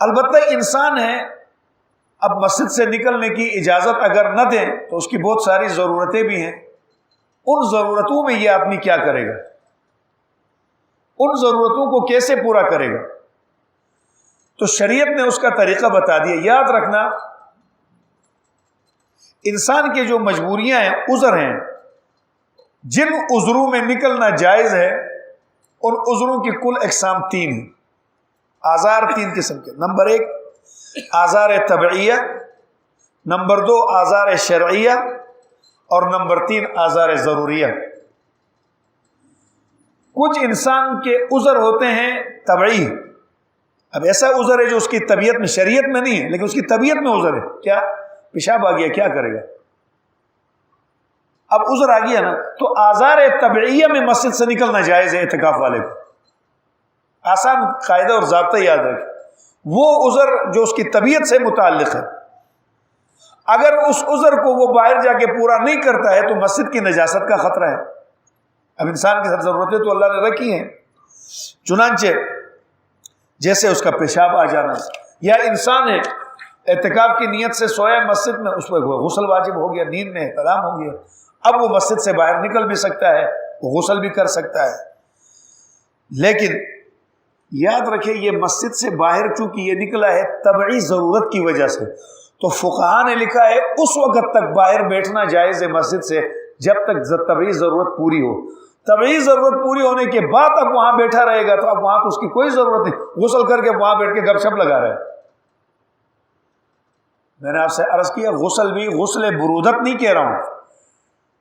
البتہ انسان ہے، اب مسجد سے نکلنے کی اجازت اگر نہ دیں تو اس کی بہت ساری ضرورتیں بھی ہیں، ان ضرورتوں میں یہ آدمی کیا کرے گا، ان ضرورتوں کو کیسے پورا کرے گا؟ تو شریعت نے اس کا طریقہ بتا دیا۔ یاد رکھنا، انسان کے جو مجبوریاں ہیں، عذر ہیں، جن عذروں میں نکلنا جائز ہے، ان عذروں کی کل اقسام 3 ہیں۔ آزار 3 قسم کے، نمبر 1 آزار طبعیہ، نمبر 2 آزار شرعیہ، اور نمبر 3 آزار ضروریہ۔ کچھ انسان کے عذر ہوتے ہیں طبعی، اب ایسا عذر ہے جو اس کی طبیعت میں، شریعت میں نہیں ہے لیکن اس کی طبیعت میں عذر ہے، کیا پیشاب آ گیا، کیا کرے گا؟ اب عذر آ گیا نا، تو آزار طبعیہ میں مسجد سے نکلنا جائز ہے اعتکاف والے کو۔ آسان قاعدہ اور ضابطہ یاد رکھیں، وہ عذر جو اس کی طبیعت سے متعلق ہے، اگر اس عذر کو وہ باہر جا کے پورا نہیں کرتا ہے تو مسجد کی نجاست کا خطرہ ہے۔ اب انسان کی ضرورتیں تو اللہ نے رکھی ہیں، چنانچہ جیسے اس کا پیشاب آ جانا، یا انسان ہے اعتکاف کی نیت سے سویا مسجد میں، اس پر غسل واجب ہو گیا، نیند میں احتلام ہو گیا، اب وہ مسجد سے باہر نکل بھی سکتا ہے، وہ غسل بھی کر سکتا ہے، لیکن یاد رکھیں یہ مسجد سے باہر چونکہ یہ نکلا ہے طبعی ضرورت کی وجہ سے، تو فقہاء نے لکھا ہے اس وقت تک باہر بیٹھنا جائز ہے مسجد سے جب تک طبعی ضرورت پوری ہو۔ طبعی ضرورت پوری ہونے کے بعد اب وہاں بیٹھا رہے گا تو اب وہاں تو اس کی کوئی ضرورت نہیں، غسل کر کے وہاں بیٹھ کے گپ شپ لگا رہا ہے۔ میں نے آپ سے عرض کیا غسل بھی غسل برودت نہیں کہہ رہا ہوں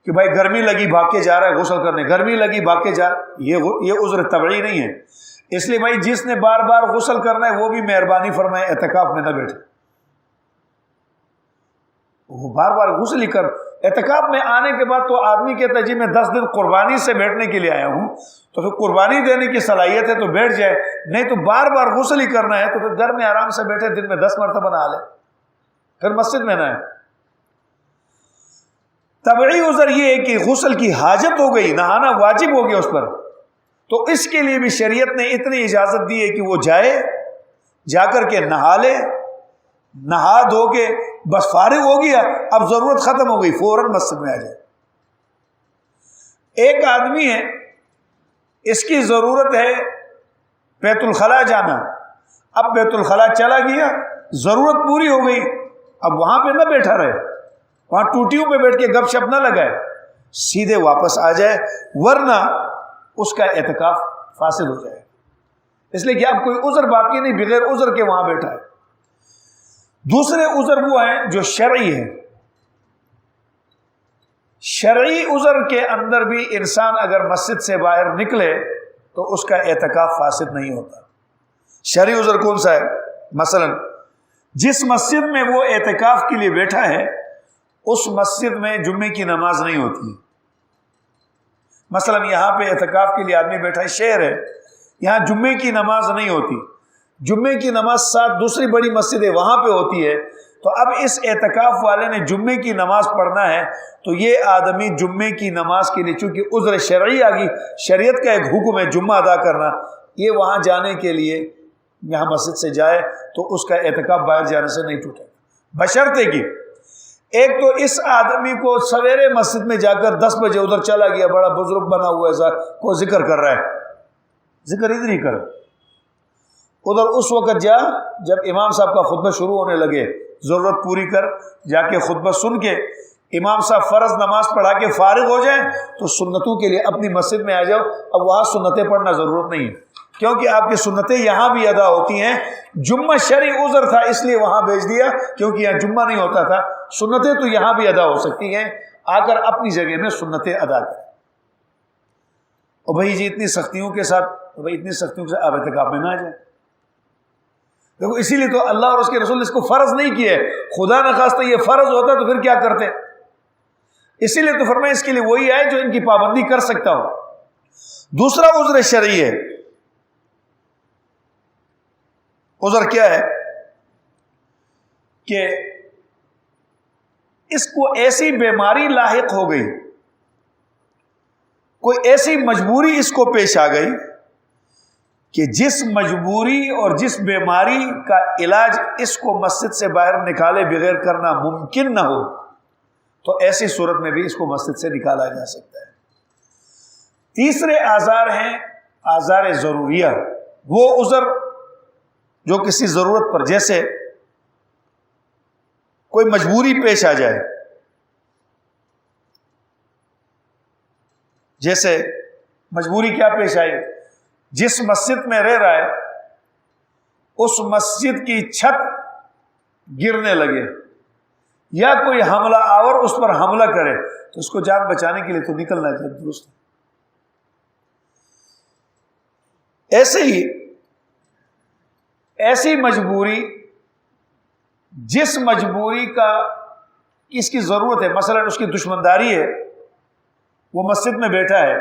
کہ بھائی گرمی لگی بھاگ کے جا رہا ہے غسل کرنے، گرمی لگی بھاگ کے جا، یہ عذر طبعی نہیں ہے۔ اس لیے بھائی جس نے بار بار غسل کرنا ہے وہ بھی مہربانی فرمائے اعتکاف میں نہ بیٹھے، وہ بار بار غسل ہی کر۔ اعتکاف میں آنے کے بعد تو آدمی کہتا ہے جی میں 10 دن قربانی سے بیٹھنے کے لیے آیا ہوں، تو پھر قربانی دینے کی صلاحیت ہے تو بیٹھ جائے، نہیں تو بار بار غسل ہی کرنا ہے تو پھر گھر میں آرام سے بیٹھے، دن میں 10 مرتبہ نہا لے، پھر مسجد میں نہ ہے۔ طبعی عذر یہ ہے کہ غسل کی حاجت ہو گئی، نہانا واجب ہو گیا اس پر، تو اس کے لیے بھی شریعت نے اتنی اجازت دی ہے کہ وہ جائے، جا کر کے نہا لے، نہا دھو کے بس فارغ ہو گیا، اب ضرورت ختم ہو گئی، فوراً مسجد میں آ جائے۔ ایک آدمی ہے اس کی ضرورت ہے بیت الخلاء جانا، اب بیت الخلاء چلا گیا، ضرورت پوری ہو گئی، اب وہاں پہ نہ بیٹھا رہے، وہاں ٹوٹیوں پہ بیٹھ کے گپ شپ نہ لگائے، سیدھے واپس آ جائے، ورنہ اس کا اعتکاف فاسد ہو جائے، اس لیے کہ اب کوئی عذر باقی نہیں، بغیر عذر کے وہاں بیٹھا ہے۔ دوسرے عذر وہ ہیں جو شرعی ہیں۔ شرعی عذر کے اندر بھی انسان اگر مسجد سے باہر نکلے تو اس کا اعتکاف فاسد نہیں ہوتا۔ شرعی عذر کون سا ہے؟ مثلا جس مسجد میں وہ اعتکاف کے لیے بیٹھا ہے اس مسجد میں جمعے کی نماز نہیں ہوتی۔ مثلا یہاں پہ اعتکاف کے لیے آدمی بیٹھا ہے، شہر ہے، یہاں جمعے کی نماز نہیں ہوتی، جمعے کی نماز ساتھ دوسری بڑی مسجد ہے وہاں پہ ہوتی ہے، تو اب اس اعتکاف والے نے جمعے کی نماز پڑھنا ہے تو یہ آدمی جمعے کی نماز کے لیے، چونکہ عذر شرعی آ گئی، شریعت کا ایک حکم ہے جمعہ ادا کرنا، یہ وہاں جانے کے لیے یہاں مسجد سے جائے تو اس کا اعتکاف باہر جانے سے نہیں ٹوٹے، بشرطے کہ ایک تو اس آدمی کو سویرے مسجد میں جا کر 10 بجے ادھر چلا گیا، بڑا بزرگ بنا ہوا ہے سر، کو ذکر کر رہا ہے، ذکر ادھر ہی کر، ادھر اس وقت جا جب امام صاحب کا خطبہ شروع ہونے لگے، ضرورت پوری کر، جا کے خطبہ سن کے امام صاحب فرض نماز پڑھا کے فارغ ہو جائیں تو سنتوں کے لیے اپنی مسجد میں آ جاؤ، اب وہاں سنتیں پڑھنا ضرورت نہیں ہے، کیونکہ آپ کی سنتیں یہاں بھی ادا ہوتی ہیں۔ جمعہ شرعی عذر تھا اس لیے وہاں بھیج دیا کیونکہ یہاں جمعہ نہیں ہوتا تھا، سنتیں تو یہاں بھی ادا ہو سکتی ہیں، آ کر اپنی جگہ میں سنتیں ادا کریں۔ اور بھائی جی اتنی سختیوں کے ساتھ، بھائی اتنی سختیوں کے ساتھ آپ اعتکاف میں نہ آ جائیں۔ دیکھو اسی لیے تو اللہ اور اس کے رسول نے اس کو فرض نہیں کیا ہے، خدا نخواستہ یہ فرض ہوتا تو پھر کیا کرتے، اسی لیے تو فرمایا اس کے لیے وہی آئے جو ان کی پابندی کر سکتا ہو۔ دوسرا عذر شرعی ہے، عذر کیا ہے کہ اس کو ایسی بیماری لاحق ہو گئی، کوئی ایسی مجبوری اس کو پیش آ گئی کہ جس مجبوری اور جس بیماری کا علاج اس کو مسجد سے باہر نکالے بغیر کرنا ممکن نہ ہو تو ایسی صورت میں بھی اس کو مسجد سے نکالا جا سکتا ہے۔ تیسرے آزار ہیں آزار ضروریہ، وہ عذر جو کسی ضرورت پر، جیسے کوئی مجبوری پیش آ جائے، جیسے مجبوری کیا پیش آئی، جس مسجد میں رہ رہا ہے اس مسجد کی چھت گرنے لگے یا کوئی حملہ آور اس پر حملہ کرے تو اس کو جان بچانے کے لیے تو نکلنا چاہیے، درست۔ ایسے ہی ایسی مجبوری جس مجبوری کا اس کی ضرورت ہے، مثلا اس کی دشمنداری ہے، وہ مسجد میں بیٹھا ہے،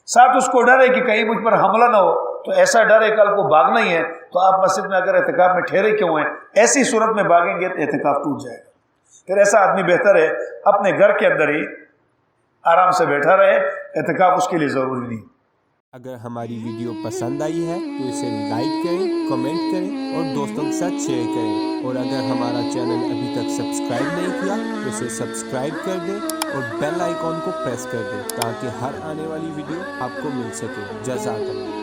ساتھ اس کو ڈر ہے کہ کہیں مجھ پر حملہ نہ ہو، تو ایسا ڈر ہے کل کو بھاگنا ہی ہے، تو آپ مسجد میں اگر اعتکاف میں ٹھہرے کیوں ہیں، ایسی صورت میں بھاگیں گے تو اعتکاف ٹوٹ جائے گا۔ پھر ایسا آدمی بہتر ہے اپنے گھر کے اندر ہی آرام سے بیٹھا رہے، اعتکاف اس کے لیے ضروری نہیں۔ اگر ہماری ویڈیو پسند آئی ہے تو اسے لائک کریں، کمنٹ کریں اور دوستوں کے ساتھ شیئر کریں، اور اگر ہمارا چینل ابھی تک سبسکرائب نہیں کیا تو اسے سبسکرائب کر دیں اور بیل آئیکن کو پریس کر دیں تاکہ ہر آنے والی ویڈیو آپ کو مل سکے۔ جزاک اللہ۔